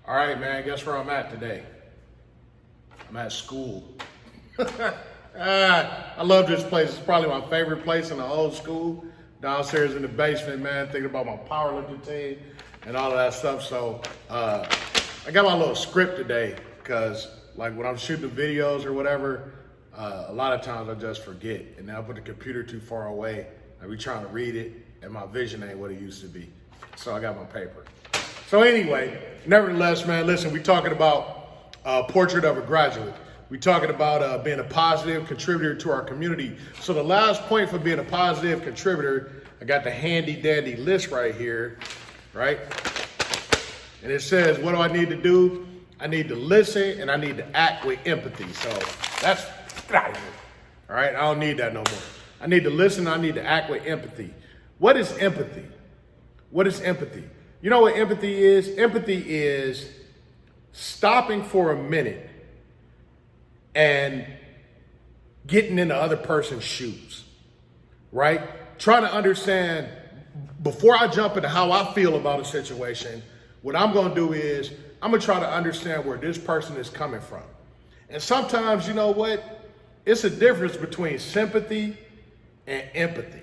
All right, man, guess where I'm at today? I'm at school. I love this place. It's probably my favorite place in the whole school. Downstairs in the basement, man, thinking about my powerlifting team and all of that stuff. So I got my little script today because like when I'm shooting the videos or whatever, a lot of times I just forget. And now I put the computer too far away. I be trying to read it and my vision ain't what it used to be. So I got my paper. So anyway, nevertheless, man, listen, we talking about Portrait of a Graduate. We talking about being a positive contributor to our community. So the last point for being a positive contributor, I got the handy dandy list right here, right? And it says, what do I need to do? I need to listen and I need to act with empathy. So that's, get out of here. All right, I don't need that no more. I need to listen, I need to act with empathy. What is empathy? What is empathy? You know what empathy is? Empathy is stopping for a minute and getting in the other person's shoes, right? Trying to understand, before I jump into how I feel about a situation, what I'm gonna do is, I'm gonna try to understand where this person is coming from. And sometimes, you know what? It's a difference between sympathy and empathy.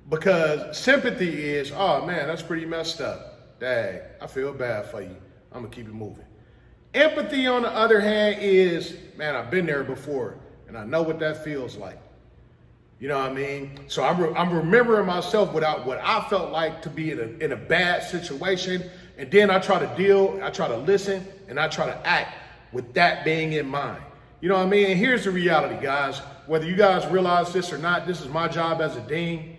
Because sympathy is, oh man, that's pretty messed up. Dang, I feel bad for you. I'm gonna keep it moving. Empathy, on the other hand, is, man, I've been there before and I know what that feels like. You know what I mean? So I'm remembering myself without what I felt like to be in a bad situation. And then I try to listen, and I try to act with that being in mind. You know what I mean? And here's the reality, guys. Whether you guys realize this or not, this is my job as a dean.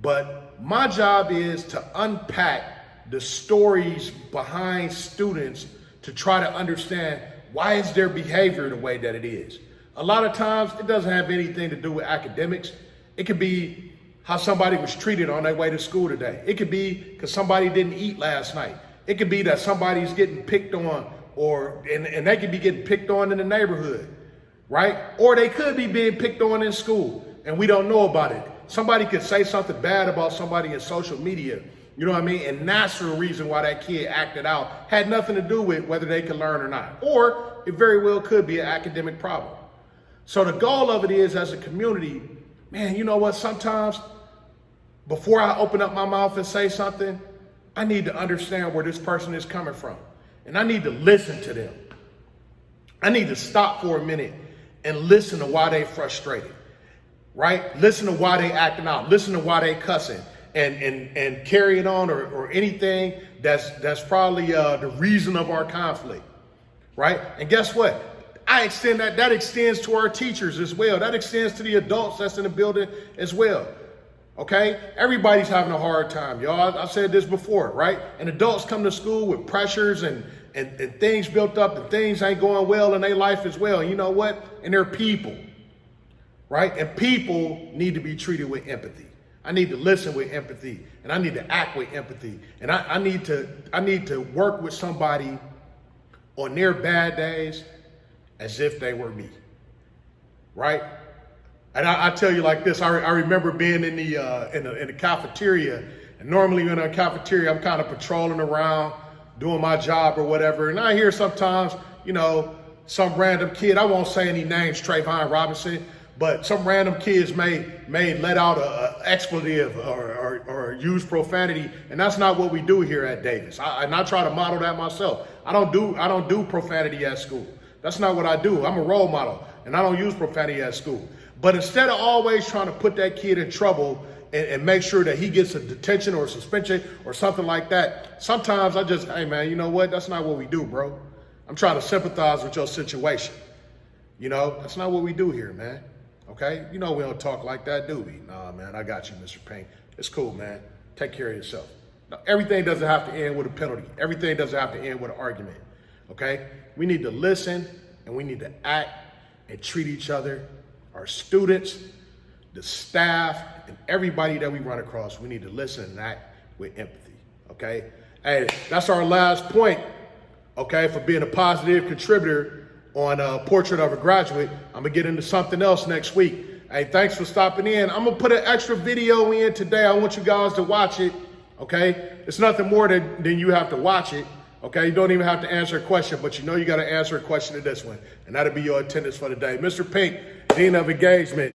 But my job is to unpack the stories behind students to try to understand why is their behavior the way that it is. A lot of times it doesn't have anything to do with academics. It could be how somebody was treated on their way to school today. It could be because somebody didn't eat last night. It could be that somebody's getting picked on, and they could be getting picked on in the neighborhood, right? Or they could be being picked on in school and we don't know about it. Somebody could say something bad about somebody in social media, you know what I mean? And that's the reason why that kid acted out. Had nothing to do with whether they could learn or not. Or it very well could be an academic problem. So the goal of it is, as a community, man, you know what? Sometimes before I open up my mouth and say something, I need to understand where this person is coming from. And I need to listen to them. I need to stop for a minute and listen to why they frustrated, right? Listen to why they acting out. Listen to why they cussing. And carry it on or anything that's probably the reason of our conflict, right? And guess what? I extend that extends to our teachers as well. That extends to the adults that's in the building as well, okay? Everybody's having a hard time, y'all. I've said this before, right? And adults come to school with pressures and things built up and things ain't going well in their life as well. And you know what? And they're people, right? And people need to be treated with empathy. I need to listen with empathy, and I need to act with empathy. And I need to work with somebody on their bad days as if they were me, right? And I tell you like this, I remember being in the cafeteria, and normally in a cafeteria, I'm kind of patrolling around, doing my job or whatever. And I hear sometimes, you know, some random kid, I won't say any names, Trayvon Robinson, but some random kids may let out a expletive or use profanity, and that's not what we do here at Davis. And I try to model that myself. I don't do profanity at school. That's not what I do. I'm a role model, and I don't use profanity at school. But instead of always trying to put that kid in trouble and make sure that he gets a detention or a suspension or something like that, sometimes I just, hey man, you know what? That's not what we do, bro. I'm trying to sympathize with your situation. You know, that's not what we do here, man. Okay, you know we don't talk like that, do we? Nah, man, I got you, Mr. Payne. It's cool, man. Take care of yourself. Now, everything doesn't have to end with a penalty. Everything doesn't have to end with an argument, okay? We need to listen, and we need to act and treat each other, our students, the staff, and everybody that we run across. We need to listen and act with empathy, okay? Hey, that's our last point, okay, for being a positive contributor on Portrait of a Graduate. I'm gonna get into something else next week. Hey, thanks for stopping in. I'm gonna put an extra video in today. I want you guys to watch it, okay? It's nothing more than you have to watch it, Okay, you don't even have to answer a question, but you know you got to answer a question to this one, and that'll be your attendance for the day. Mr. Pink, Dean of Engagement.